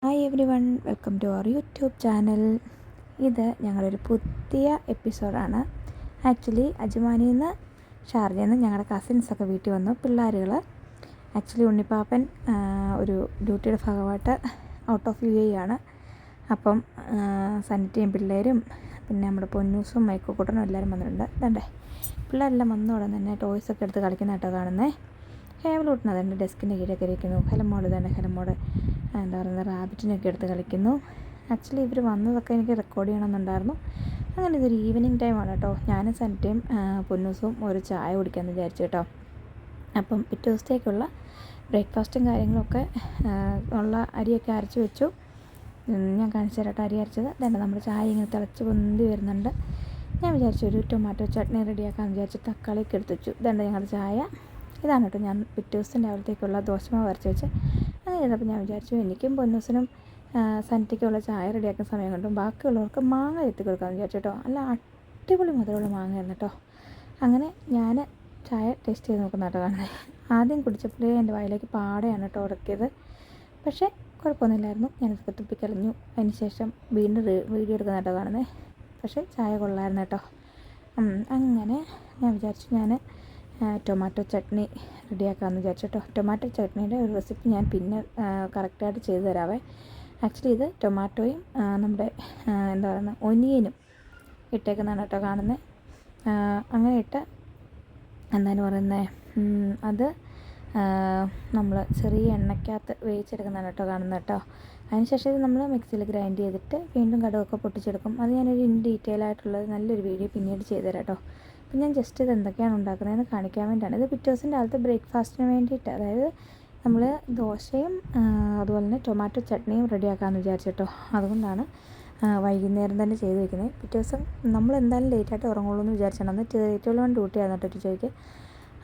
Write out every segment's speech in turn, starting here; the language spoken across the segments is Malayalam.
Hi every one, welcome to our YouTube channel. ഇത് ഞങ്ങളൊരു പുതിയ എപ്പിസോഡാണ്. ആക്ച്വലി അജ്മാനിൽ നിന്ന് ഷാർജയിൽ നിന്ന് ഞങ്ങളുടെ കസിൻസൊക്കെ വീട്ടിൽ വന്നു. പിള്ളേരുകൾ ആക്ച്വലി ഉണ്ണിപ്പാപ്പൻ ഒരു ഡ്യൂട്ടിയുടെ ഭാഗമായിട്ട് ഔട്ട് ഓഫ് യു എ ആണ്. അപ്പം സന്നിറ്റയും പിള്ളേരും പിന്നെ നമ്മുടെ പൊന്നൂസും മൈക്കോക്കൂട്ടനും എല്ലാവരും വന്നിട്ടുണ്ട്. ഇതണ്ടേ പിള്ളേരെല്ലാം വന്ന ഉടനെ തന്നെ ടോയ്സൊക്കെ എടുത്ത് കളിക്കുന്നതായിട്ടോ കാണുന്നത്. ഹേവലൂട്ടിന് അതുണ്ട് ഡെസ്കിൻ്റെ കീഴൊക്കെ ഇരിക്കുന്നു. ഹെലമോട് തന്നെ ഹെലമോട് എന്താ പറയുന്നത് റാബിറ്റിനൊക്കെ എടുത്ത് കളിക്കുന്നു. ആക്ച്വലി ഇവർ വന്നതൊക്കെ എനിക്ക് റെക്കോർഡ് ചെയ്യണമെന്നുണ്ടായിരുന്നു. അങ്ങനെ ഇതൊരു ഈവനിങ് ടൈമാണ് കേട്ടോ. ഞാനും സന്നിറ്റയും പൊന്നൂസും ഒരു ചായ കുടിക്കാമെന്ന് വിചാരിച്ചു കേട്ടോ. അപ്പം പിറ്റേ ദിവസത്തേക്കുള്ള ബ്രേക്ക്ഫാസ്റ്റും കാര്യങ്ങളൊക്കെ ഉള്ള അരിയൊക്കെ അരച്ച് വെച്ചു. ഞാൻ കാണിച്ചു തരാം കേട്ടോ അരി അരച്ചത്. ഇതേണ്ട നമ്മുടെ ചായ ഇങ്ങനെ തിളച്ച് പൊന്തി വരുന്നുണ്ട്. ഞാൻ വിചാരിച്ചു ഒരു ടൊമാറ്റോ ചട്നി റെഡിയാക്കാമെന്ന് വിചാരിച്ച് തക്കാളിയൊക്കെ എടുത്ത് വെച്ചു. ഇതേണ്ട ഞങ്ങളുടെ ചായ. ഇതാണ് കേട്ടോ ഞാൻ പിറ്റേ ദിവസം രാവിലത്തേക്കുള്ള ദോശമാവ് അരച്ച് വെച്ച്. അങ്ങനെ ചെയ്തപ്പോൾ ഞാൻ വിചാരിച്ചു എനിക്കും പൊന്നൂസിനും സന്നിറ്റയ്ക്കുള്ള ചായ റെഡിയാക്കുന്ന സമയം കൊണ്ടും ബാക്കിയുള്ളവർക്ക് മാങ്ങ എത്തി കൊടുക്കാമെന്ന് വിചാരിച്ചു കേട്ടോ. അല്ല അടിപൊളി മധുരമുള്ള മാങ്ങയായിരുന്നു കേട്ടോ. അങ്ങനെ ഞാൻ ചായ ടേസ്റ്റ് ചെയ്ത് നോക്കുന്ന കേട്ടോ കാണുന്നത്. ആദ്യം കുടിച്ചപ്പോഴേ എൻ്റെ വായിലേക്ക് പാടയാണ് കേട്ടോ ഉടക്കിയത്. പക്ഷേ കുഴപ്പമൊന്നുമില്ലായിരുന്നു. ഞാനതൊക്കെ തുപ്പിക്കളഞ്ഞു. അതിന് ശേഷം വീണ്ടും വീഡിയോ എടുക്കുന്ന കേട്ടോ കാണുന്നത്. പക്ഷേ ചായ കൊള്ളായിരുന്നു കേട്ടോ. അങ്ങനെ ഞാൻ വിചാരിച്ചു ഞാൻ ടൊമാറ്റോ ചട്നി റെഡിയാക്കാമെന്ന് വിചാരിച്ചു കേട്ടോ. ടൊമാറ്റോ ചട്നിയുടെ ഒരു റെസിപ്പി ഞാൻ പിന്നെ കറക്റ്റായിട്ട് ചെയ്തു തരാവേ. ആക്ച്വലി ഇത് ടൊമാറ്റോയും നമ്മുടെ എന്താ പറയുന്നത് ഒനിയനും ഇട്ടേക്കുന്നതാണ് കേട്ടോ കാണുന്നത്. അങ്ങനെ ഇട്ട് എന്താണ് പറയുന്നത് അത് നമ്മൾ ചെറിയ എണ്ണയ്ക്കകത്ത് വേവിച്ചെടുക്കുന്നതാണ് കേട്ടോ കാണുന്നത് കേട്ടോ. അതിനുശേഷം ഇത് നമ്മൾ മിക്സിയിൽ ഗ്രൈൻഡ് ചെയ്തിട്ട് വീണ്ടും കടുകൊക്കെ പൊട്ടിച്ചെടുക്കും. അത് ഞാനൊരു ഡീറ്റെയിൽ ആയിട്ടുള്ളത് നല്ലൊരു വീഡിയോ പിന്നീട് ചെയ്തു തരാം കേട്ടോ. അപ്പം ഞാൻ ജസ്റ്റ് ഇത് എന്തൊക്കെയാണ് ഉണ്ടാക്കുന്നതെന്ന് കാണിക്കാൻ വേണ്ടിയിട്ടാണ്. ഇത് പിറ്റേ ദിവസം രാവിലത്തെ ബ്രേക്ക്ഫാസ്റ്റിന് വേണ്ടിയിട്ട്, അതായത് നമ്മൾ ദോശയും അതുപോലെ തന്നെ ടൊമാറ്റോ ചട്നിയും റെഡിയാക്കാമെന്ന് വിചാരിച്ചിട്ടോ. അതുകൊണ്ടാണ് വൈകുന്നേരം തന്നെ ചെയ്ത് വെക്കുന്നത്. പിറ്റേ ദിവസം നമ്മൾ എന്തായാലും ലേറ്റായിട്ട് ഉറങ്ങുള്ളൂ എന്ന് വിചാരിച്ചാണ്. അന്ന് 8:31 ഡ്യൂട്ടിയായിരുന്നു കേട്ടോ ടീച്ചർക്ക്.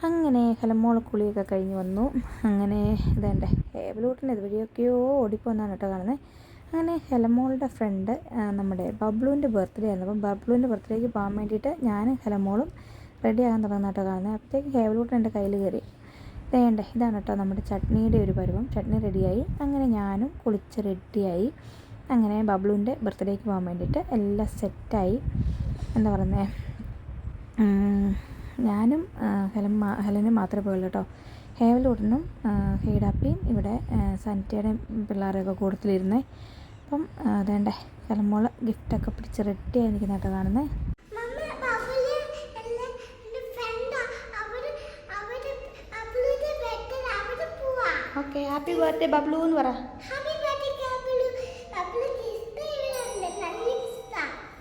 അങ്ങനെ ഹെലമോൾ കുളിയൊക്കെ കഴിഞ്ഞ് വന്നു. അങ്ങനെ ഇതേണ്ടേ ഹേബിളൂട്ടിന് ഇതുവഴിയൊക്കെയോ ഓടിപ്പോന്നാണ് കേട്ടോ കാണുന്നത്. അങ്ങനെ ഹെലമോളുടെ ഫ്രണ്ട് നമ്മുടെ ബബ്ലുവിൻ്റെ ബർത്ത്ഡേ ആയിരുന്നു. അപ്പം ബബ്ലുവിൻ്റെ ബർത്ത്ഡേക്ക് പോകാൻ വേണ്ടിയിട്ട് ഞാനും ഹെലമോളും റെഡിയാകാൻ തുടങ്ങുന്ന കേട്ടോ കാണുന്നത്. അപ്പോഴത്തേക്ക് ഹേബിളൂട്ടൻ എൻ്റെ കയ്യിൽ കയറി. വേണ്ടേ ഇതാണ് കേട്ടോ നമ്മുടെ ചട്നിയുടെ ഒരു പരുവം. ചട്നി റെഡിയായി. അങ്ങനെ ഞാനും കുളിച്ച് റെഡിയായി. അങ്ങനെ ബബ്ലുവിൻ്റെ ബർത്ത്ഡേക്ക് പോകാൻ വേണ്ടിയിട്ട് എല്ലാം സെറ്റായി. എന്താ പറയുന്നത് ഞാനും ഹെലനും മാത്രമേ പോയുള്ളൂ കേട്ടോ. ഹേവലൂട്ടനും ഹീഡാപ്പിയും ഇവിടെ സന്നിറ്റയുടെയും പിള്ളേരെയൊക്കെ കൂട്ടത്തിലിരുന്നേ. അപ്പം അതേണ്ടേ ഹെലമോള് ഗിഫ്റ്റൊക്കെ പിടിച്ച് റെഡി ആയിരിക്കുന്ന കേട്ടോ കാണുന്നത്. ഓക്കെ ഹാപ്പി ബർത്ത്ഡേ ബബ്ലു എന്ന് പറ.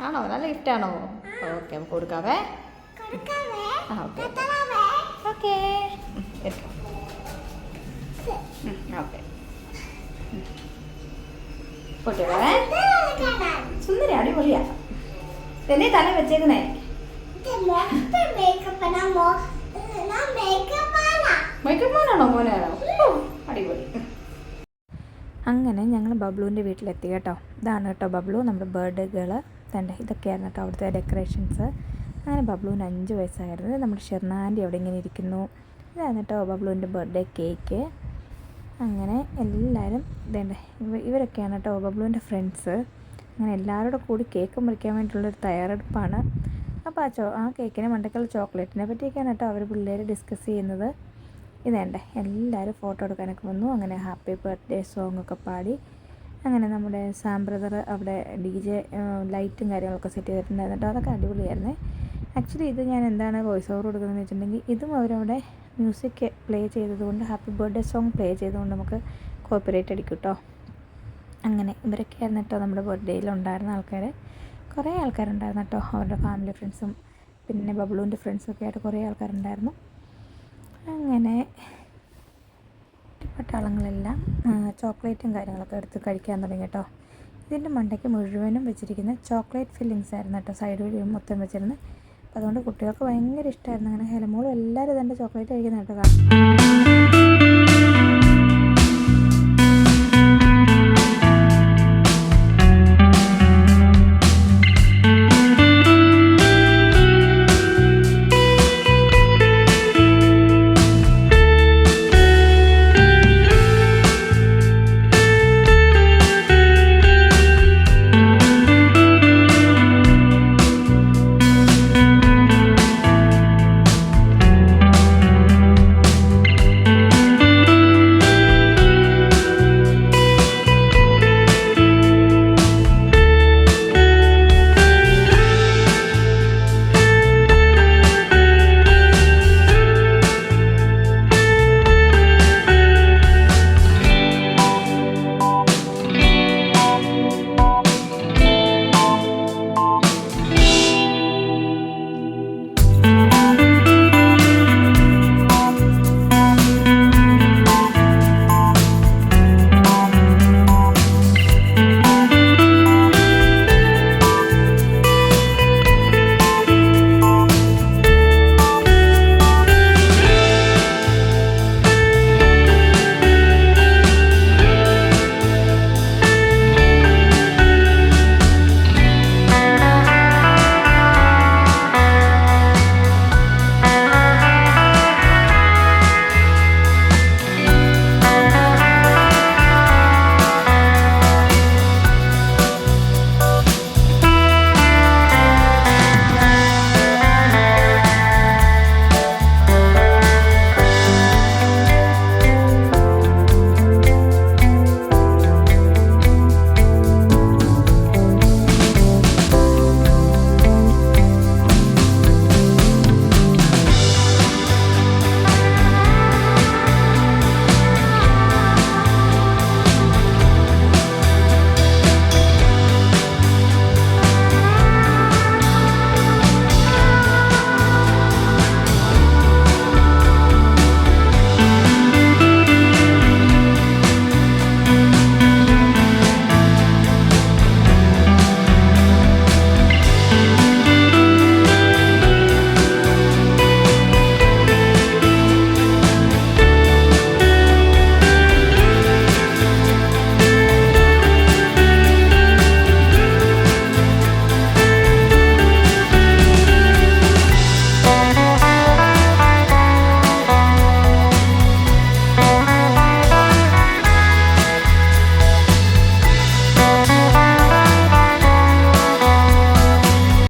ആണോ നല്ല ഗിഫ്റ്റാണോ? ഓക്കെ നമുക്ക് കൊടുക്കാവേ. ഓക്കെ ഓക്കെ ഓക്കെ പൊട്ടിക്കേ. സുന്ദരി അടിപൊളിയാ. തന്നെ തല വെച്ചേക്കുന്നേ മേക്കപ്പ് മാനാണോ മോനാണോ? അടിപൊളി. അങ്ങനെ ഞങ്ങൾ ബബ്ലുവിൻ്റെ വീട്ടിലെത്തി കേട്ടോ. ഇതാണ് കേട്ടോ ബബ്ലു നമ്മുടെ ബർത്ത്ഡേ ഗേള്. തന്നെ ഇതൊക്കെയായിരുന്നു കേട്ടോ അവിടുത്തെ ഡെക്കറേഷൻസ്. അങ്ങനെ ബബ്ലുവിന് 5 വയസ്സായിരുന്നു. നമ്മുടെ ഷെർണാൻറ്റി അവിടെ ഇങ്ങനെ ഇരിക്കുന്നു. ഇതാണ് കേട്ടോ ബബ്ലുവിൻ്റെ ബർത്ത്ഡേ കേക്ക്. അങ്ങനെ എല്ലാവരും ഇതേണ്ടേ ഇവരൊക്കെയാണ് കേട്ടോ ബബ്ലുവിൻ്റെ ഫ്രണ്ട്സ്. അങ്ങനെ എല്ലാവരോടും കൂടി കേക്ക് മുറിക്കാൻ വേണ്ടിയിട്ടുള്ളൊരു തയ്യാറെടുപ്പാണ്. അപ്പോൾ ആ കേക്കിനെ മണ്ടയ്ക്കുള്ള ചോക്ലേറ്റിനെ പറ്റിയൊക്കെയാണ് കേട്ടോ അവർ പിള്ളേർ ഡിസ്കസ് ചെയ്യുന്നത്. ഇതേണ്ടേ എല്ലാവരും ഫോട്ടോ എടുക്കാനൊക്കെ വന്നു. അങ്ങനെ ഹാപ്പി ബർത്ത്ഡേ സോങ്ങൊക്കെ പാടി. അങ്ങനെ നമ്മുടെ സാം ബ്രദർ അവിടെ DJ ലൈറ്റും കാര്യങ്ങളൊക്കെ സെറ്റ് ചെയ്തിട്ടുണ്ടായിരുന്നു കേട്ടോ. അതൊക്കെ അടിപൊളിയായിരുന്നേ. ആക്ച്വലി ഇത് ഞാൻ എന്താണ് വോയിസ് ഓവർ കൊടുക്കുന്നതെന്ന് വെച്ചിട്ടുണ്ടെങ്കിൽ ഇതും അവരവിടെ മ്യൂസിക് പ്ലേ ചെയ്തതുകൊണ്ട് ഹാപ്പി ബർത്ത്ഡേ സോങ് പ്ലേ ചെയ്തുകൊണ്ട് നമുക്ക് കോപ്പിറൈറ്റ് അടിക്കും കേട്ടോ. അങ്ങനെ ഇവരൊക്കെയായിരുന്നു കേട്ടോ നമ്മുടെ ബർത്ത്ഡേയിലുണ്ടായിരുന്ന ആൾക്കാർ. കുറേ ആൾക്കാരുണ്ടായിരുന്നു കേട്ടോ. അവരുടെ ഫാമിലി ഫ്രണ്ട്സും പിന്നെ ബബ്ലുവിൻ്റെ ഫ്രണ്ട്സൊക്കെ ആയിട്ട് കുറേ ആൾക്കാരുണ്ടായിരുന്നു. അങ്ങനെ പട്ടാളങ്ങളെല്ലാം ചോക്ലേറ്റും കാര്യങ്ങളൊക്കെ എടുത്ത് കഴിക്കാൻ തുടങ്ങി കേട്ടോ. ഇതിൻ്റെ മണ്ടയ്ക്ക് മുഴുവനും വെച്ചിരിക്കുന്ന ചോക്ലേറ്റ് ഫില്ലിങ്സ് ആയിരുന്നു കേട്ടോ. സൈഡ് വഴി മൊത്തം വെച്ചിരുന്നത്. അപ്പോൾ അതുകൊണ്ട് കുട്ടികൾക്ക് ഭയങ്കര ഇഷ്ടമായിരുന്നു. അങ്ങനെ ഹെലമോളും എല്ലാവരും ഇതെൻ്റെ ചോക്ലേറ്റ് കഴിക്കുന്ന കേട്ടോ കാണും.